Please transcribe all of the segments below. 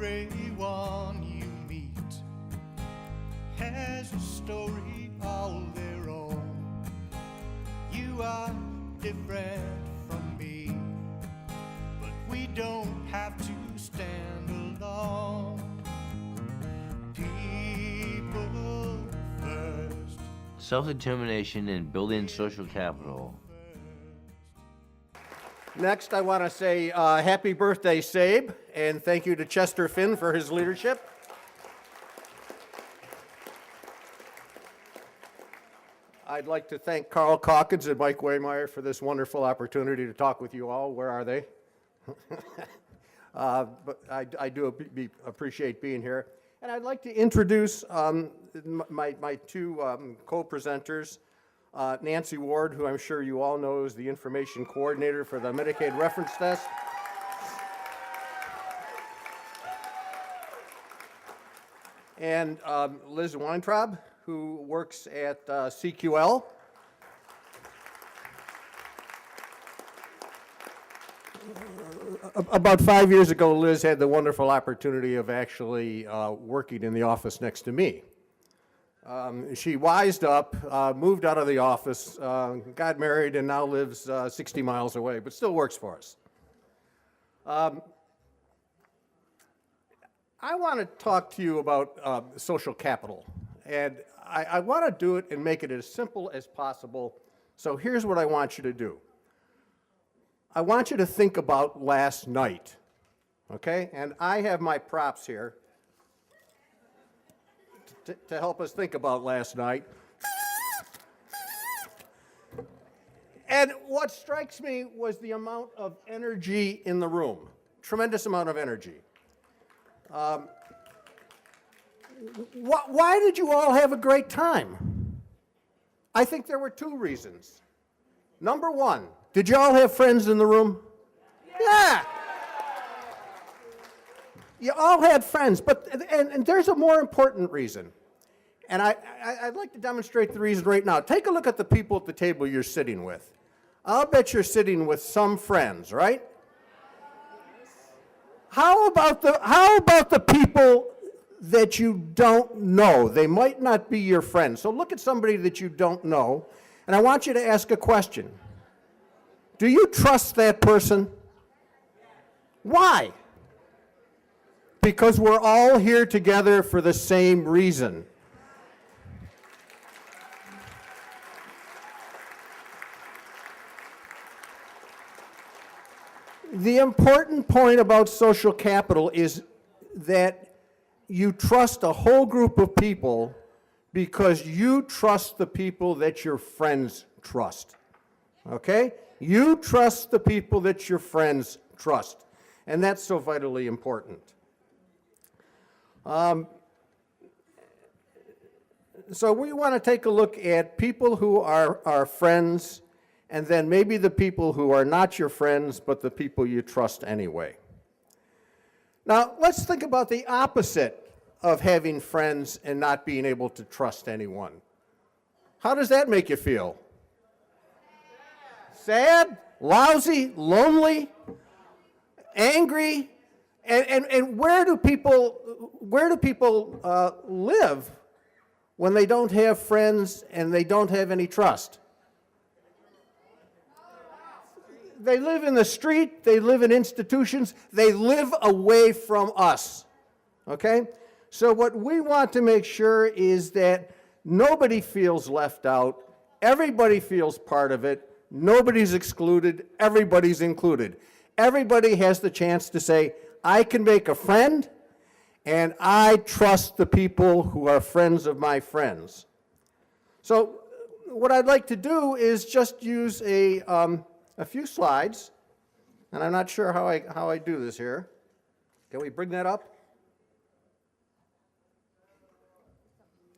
Everyone you meet has a story all their own. You are different from me, but we don't have to stand alone. People first. Self-determination and building social capital. Next, I want to say happy birthday, SABE, and thank you to Chester Finn for his leadership. I'd like to thank Carl Calkins and Mike Waymeyer for this wonderful opportunity to talk with you all. Where are they? But I do appreciate being here. And I'd like to introduce my two co-presenters. Nancy Ward, who I'm sure you all know is the information coordinator for the Medicaid reference desk. And Liz Weintraub, who works at CQL. About 5 years ago, Liz had the wonderful opportunity of actually working in the office next to me. She wised up, moved out of the office, got married, and now lives 60 miles away, but still works for us. I want to talk to you about social capital, and I want to do it and make it as simple as possible. So here's what I want you to do. I want you to think about last night, okay? And I have my props here to help us think about last night. And what strikes me was the amount of energy in the room, tremendous amount of energy. Why did you all have a great time? I think there were two reasons. Number one, did you all have friends in the room? Yeah. You all had friends, but and there's a more important reason. And I'd like to demonstrate the reason right now. Take a look at the people at the table you're sitting with. I'll bet you're sitting with some friends, right? How about the people that you don't know? They might not be your friends. So look at somebody that you don't know, and I want you to ask a question. Do you trust that person? Why? Because we're all here together for the same reason. The important point about social capital is that you trust a whole group of people because you trust the people that your friends trust. Okay? You trust the people that your friends trust. And that's so vitally important. So we want to take a look at people who are our friends, and then maybe the people who are not your friends, but the people you trust anyway. Now, let's think about the opposite of having friends and not being able to trust anyone. How does that make you feel? Sad, lousy, lonely, angry, and where do people live when they don't have friends and they don't have any trust? They live in the street, they live in institutions, they live away from us, okay? So what we want to make sure is that nobody feels left out, everybody feels part of it, nobody's excluded, everybody's included. Everybody has the chance to say, I can make a friend, and I trust the people who are friends of my friends. So what I'd like to do is just use a few slides, and I'm not sure how I do this here. Can we bring that up?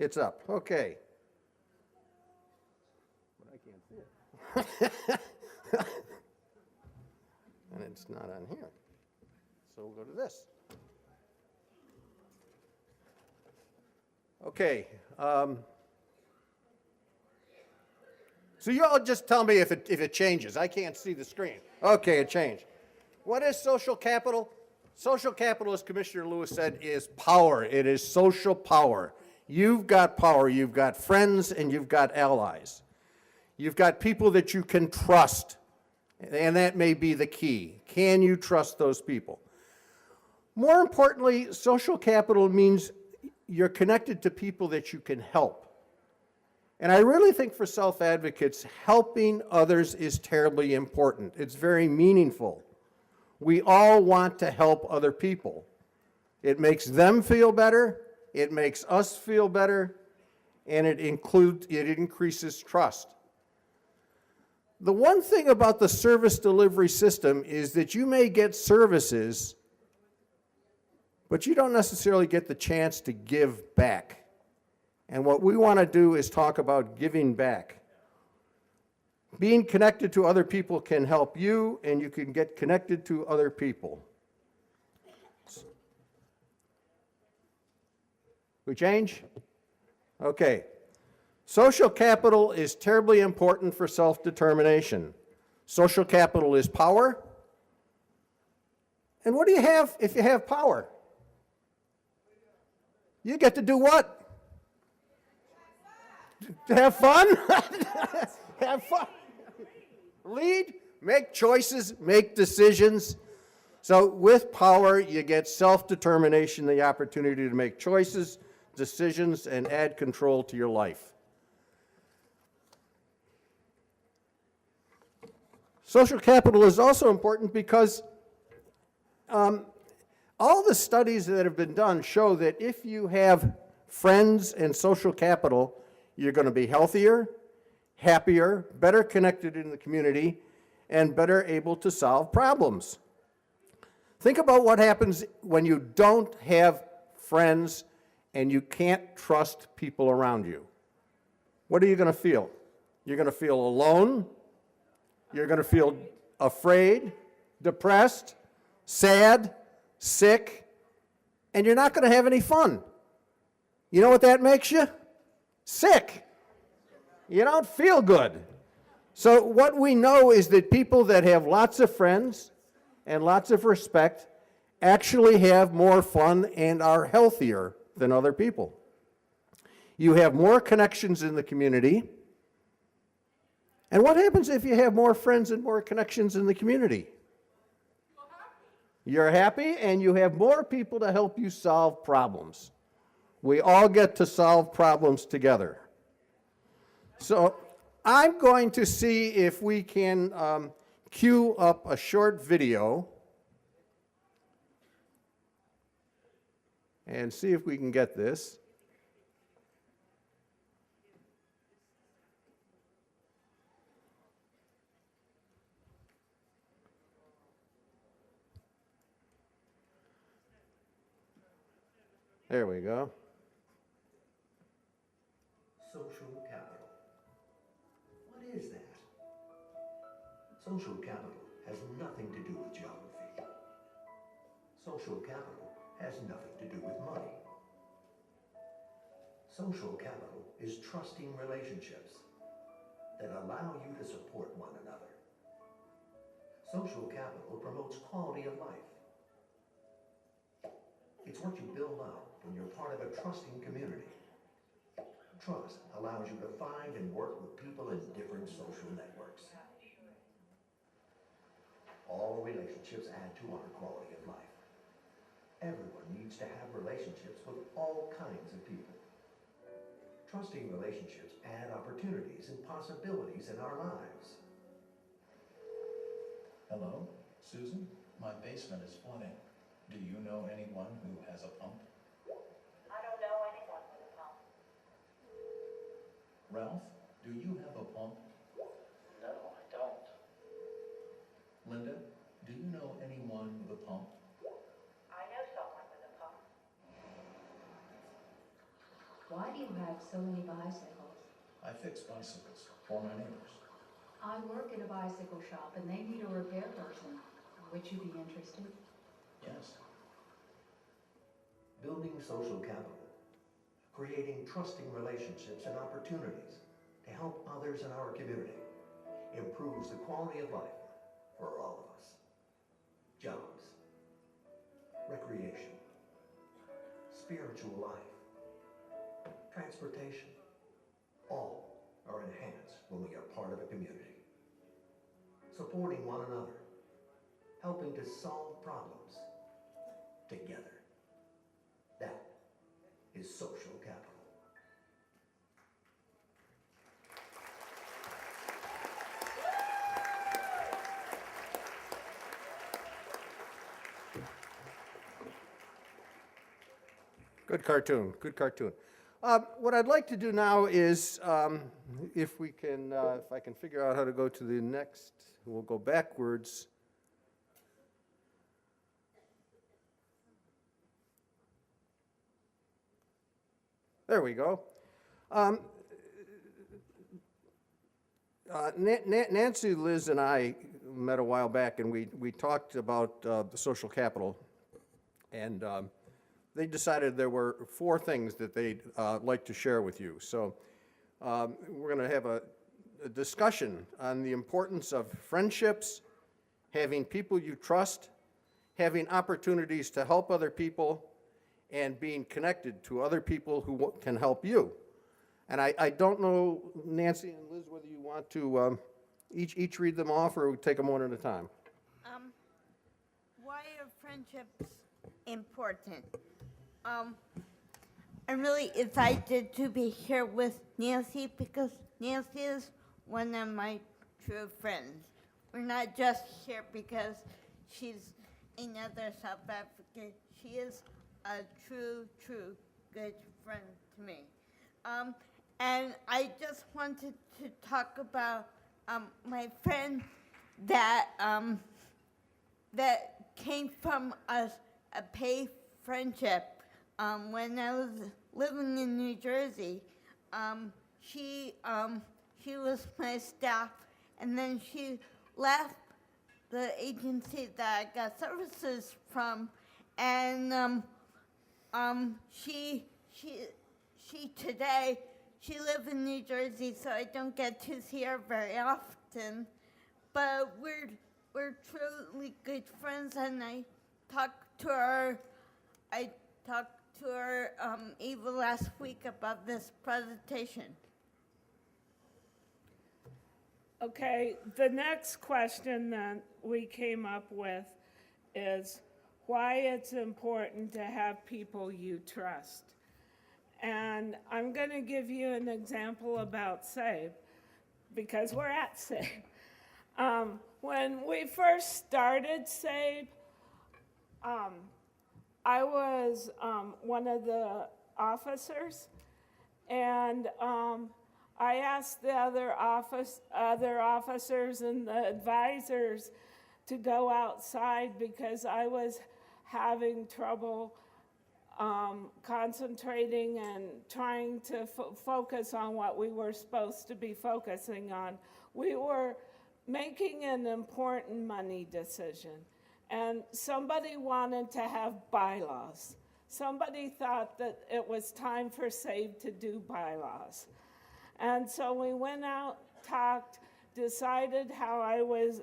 It's up, okay. But I can't see it. And it's not on here. So we'll go to this. Okay. So you all just tell me if it changes. I can't see the screen. Okay, it changed. What is social capital? Social capital, as Commissioner Lewis said, is power. It is social power. You've got power. You've got friends and you've got allies. You've got people that you can trust, and that may be the key. Can you trust those people? More importantly, social capital means you're connected to people that you can help. And I really think for self-advocates, helping others is terribly important. It's very meaningful. We all want to help other people. It makes them feel better, it makes us feel better, and it increases trust. The one thing about the service delivery system is that you may get services, but you don't necessarily get the chance to give back. And what we want to do is talk about giving back. Being connected to other people can help you, and you can get connected to other people. We change? Okay. Social capital is terribly important for self-determination. Social capital is power. And what do you have if you have power? You get to do what? To have fun? Have fun. Lead, make choices, make decisions. So with power, you get self-determination, the opportunity to make choices, decisions, and add control to your life. Social capital is also important because all the studies that have been done show that if you have friends and social capital, you're going to be healthier, happier, better connected in the community, and better able to solve problems. Think about what happens when you don't have friends and you can't trust people around you. What are you going to feel? You're going to feel alone. You're going to feel afraid, depressed, sad, sick, and you're not going to have any fun. You know what that makes you? Sick. You don't feel good. So what we know is that people that have lots of friends and lots of respect actually have more fun and are healthier than other people. You have more connections in the community. And what happens if you have more friends and more connections in the community? You're happy and you have more people to help you solve problems. We all get to solve problems together. So I'm going to see if we can cue up a short video and see if we can get this. There we go. Social capital. What is that? Social capital has nothing to do with geography. Social capital has nothing to do with money. Social capital is trusting relationships that allow you to support one another. Social capital promotes quality of life. It's what you build up when you're part of a trusting community. Trust allows you to find and work with people in different social networks. All relationships add to our quality of life. Everyone needs to have relationships with all kinds of people. Trusting relationships add opportunities and possibilities in our lives. Hello, Susan? My basement is flooding. Do you know anyone who has a pump? I don't know anyone with a pump. Ralph, do you have a pump? No, I don't. Linda, do you know anyone with a pump? I know someone with a pump. Why do you have so many bicycles? I fix bicycles for my neighbors. I work at a bicycle shop and they need a repair person. Would you be interested? Yes. Building social capital, creating trusting relationships and opportunities to help others in our community, improves the quality of life for all of us. Jobs, spiritual life, transportation, all are enhanced when we are part of a community. Supporting one another, helping to solve problems together. That is social capital. Good cartoon, good cartoon. What I'd like to do now is, if I can figure out how to go to the next, we'll go backwards. There we go. Nancy, Liz, and I met a while back, and we talked about the social capital, and they decided there were 4 things that they'd like to share with you. So we're going to have a discussion on the importance of friendships, having people you trust, having opportunities to help other people, and being connected to other people who can help you. And I don't know, Nancy and Liz, whether you want to each read them off or we take them one at a time. Why are friendships important? I'm really excited to be here with Nancy because Nancy is one of my true friends. We're not just here because she's another South African. She is a true good friend to me. And I just wanted to talk about my friend that that came from a pay friendship. When I was living in New Jersey, she was my staff, and then she left the agency that I got services from, and she today, she lives in New Jersey, so I don't get to see her very often, but we're truly good friends, and I talked to her Eva last week about this presentation. Okay, the next question that we came up with is why it's important to have people you trust. And I'm going to give you an example about SABE, because we're at SABE. When we first started SABE, I was one of the officers, and I asked the other officers and the advisors to go outside because I was having trouble concentrating and trying to focus on what we were supposed to be focusing on. We were making an important money decision, and somebody wanted to have bylaws. Somebody thought that it was time for SABE to do bylaws. And so we went out, talked, decided how I was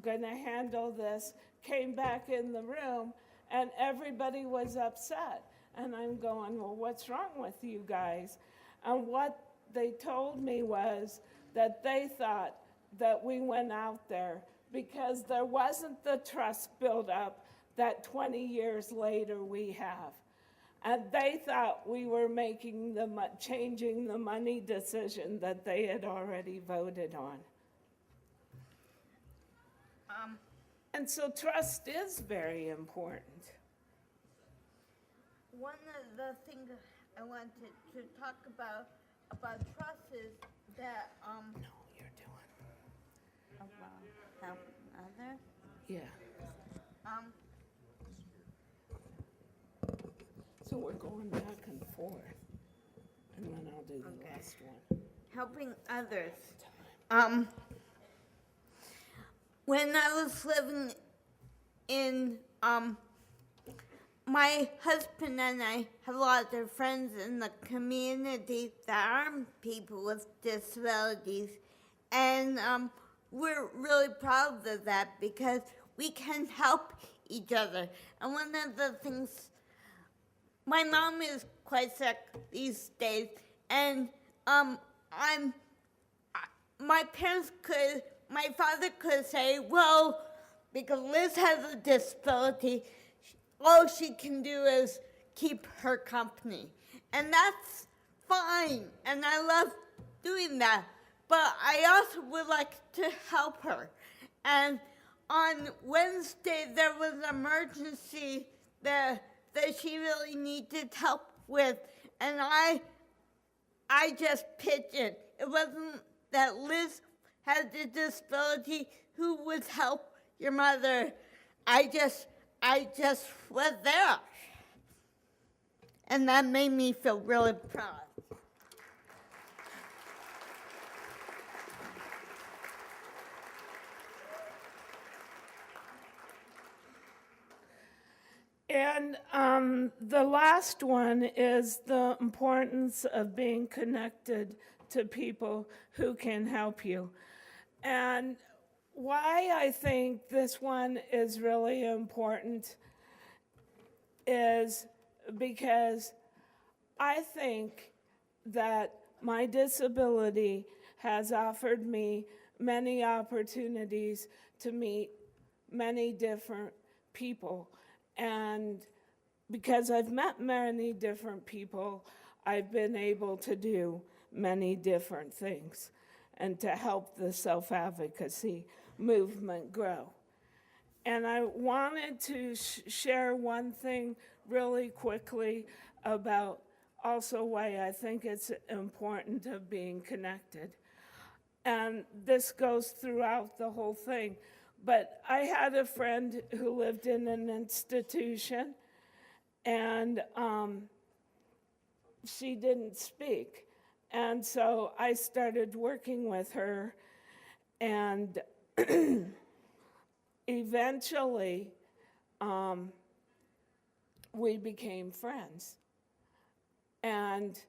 going to handle this, came back in the room, and everybody was upset. And I'm going, well, what's wrong with you guys? And what they told me was that they thought that we went out there because there wasn't the trust built up that 20 years later we have. And they thought we were making changing the money decision that they had already voted on. And so trust is very important. One of the things I wanted to talk about trust is that No, you're doing. about helping others. Yeah. So we're going back and forth, and then I'll do the last one. Helping others. When I was living in, my husband and I have a lot of friends in the community that aren't people with disabilities, and we're really proud of that because we can help each other. And one of the things my mom is quite sick these days, and my father could say, well, because Liz has a disability, all she can do is keep her company. And that's fine, and I love doing that. But I also would like to help her. And on Wednesday, there was an emergency that she really needed help with, and I just pitched in. It wasn't that Liz had a disability, who would help your mother. I just was there. And that made me feel really proud. And the last one is the importance of being connected to people who can help you. And why I think this one is really important is because I think that my disability has offered me many opportunities to meet many different people. And because I've met many different people, I've been able to do many different things and to help the self-advocacy movement grow. And I wanted to share one thing really quickly about also why I think it's important of being connected. And this goes throughout the whole thing. But I had a friend who lived in an institution, and she didn't speak. And so I started working with her, and eventually we became friends. And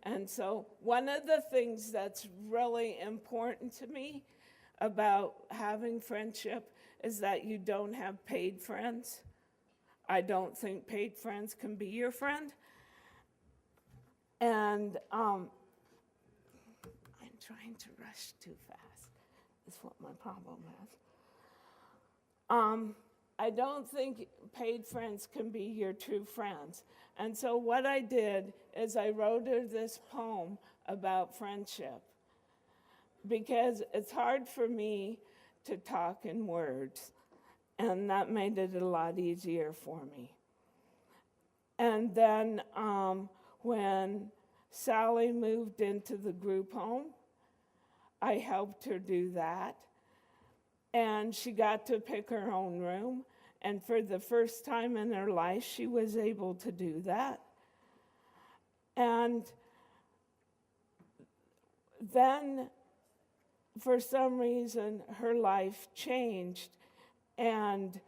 And so one of the things that's really important to me about having friendship is that you don't have paid friends. I don't think paid friends can be your friend. And I'm trying to rush too fast, is what my problem is. I don't think paid friends can be your true friends. And so what I did is I wrote her this poem about friendship, because it's hard for me to talk in words, and that made it a lot easier for me. And then when Sally moved into the group home, I helped her do that. And she got to pick her own room. And for the first time in her life, she was able to do that. And then, for some reason, her life changed. And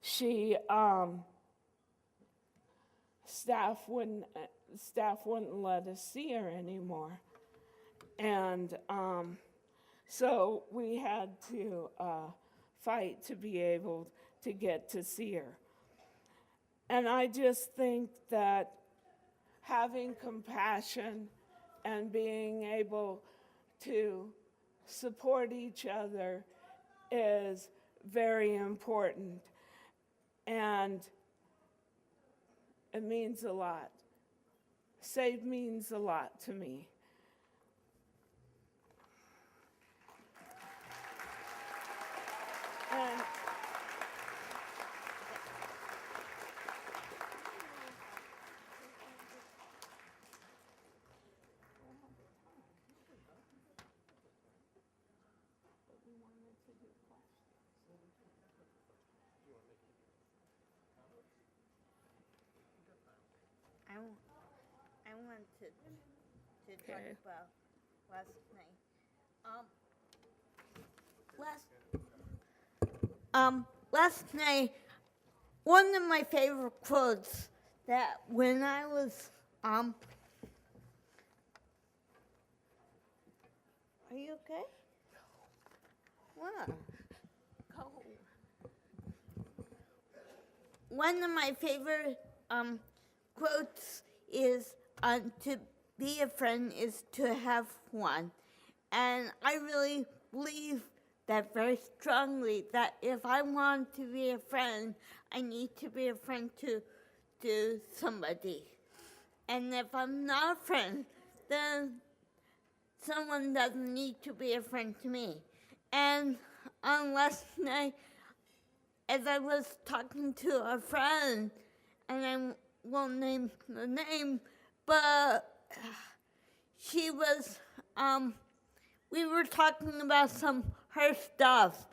she, staff wouldn't let us see her anymore. And so we had to fight to be able to get to see her. And I just think that having compassion and being able to support each other is very important. And it means a lot. SABE means a lot to me. And I want to talk Okay. about last night. Last night, one of my favorite quotes that when I was are you okay? What? go One of my favorite quotes is to be a friend is to have one. And I really believe that very strongly, that if I want to be a friend, I need to be a friend to somebody. And if I'm not a friend, then someone doesn't need to be a friend to me. And on last night, as I was talking to a friend, and I won't name the name, but she was, we were talking about some her stuff,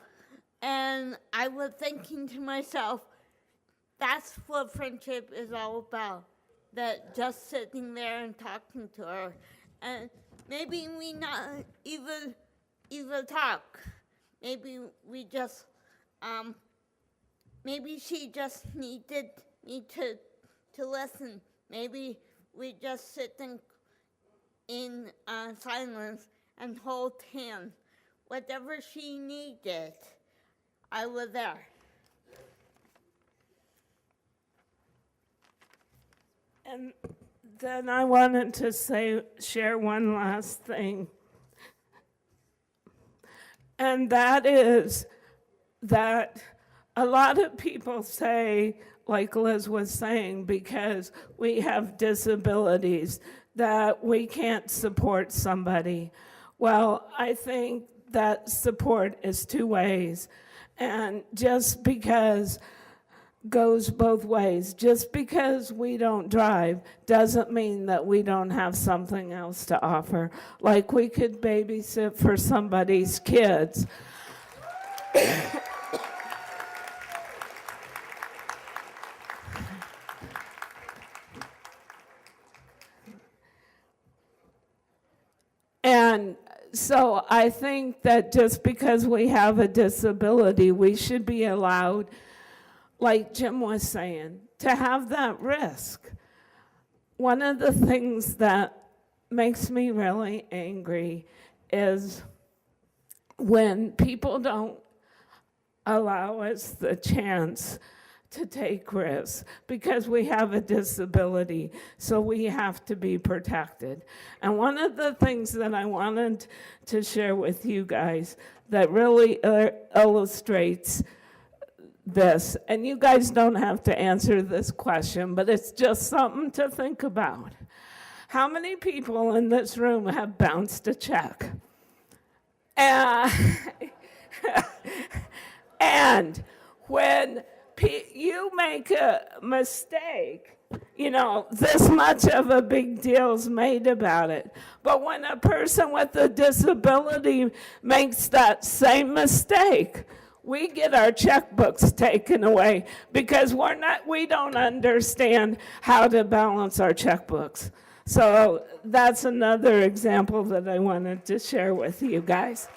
and I was thinking to myself, that's what friendship is all about, that just sitting there and talking to her. And maybe we not even talk. Maybe we just, maybe she just needed me to listen. Maybe we just sit in silence and hold hands. Whatever she needed, I was there. And then I wanted to share one last thing. And that is that a lot of people say, like Liz was saying, because we have disabilities, that we can't support somebody. Well, I think that support is two ways. And just because goes both ways. Just because we don't drive doesn't mean that we don't have something else to offer. Like we could babysit for somebody's kids. And so I think that just because we have a disability, we should be allowed, like Jim was saying, to have that risk. One of the things that makes me really angry is when people don't allow us the chance to take risks because we have a disability, so we have to be protected. And one of the things that I wanted to share with you guys that really illustrates this, and you guys don't have to answer this question, but it's just something to think about. How many people in this room have bounced a check? And when you make a mistake, you know, this much of a big deal's made about it. But when a person with a disability makes that same mistake, we get our checkbooks taken away because we don't understand how to balance our checkbooks. So that's another example that I wanted to share with you guys.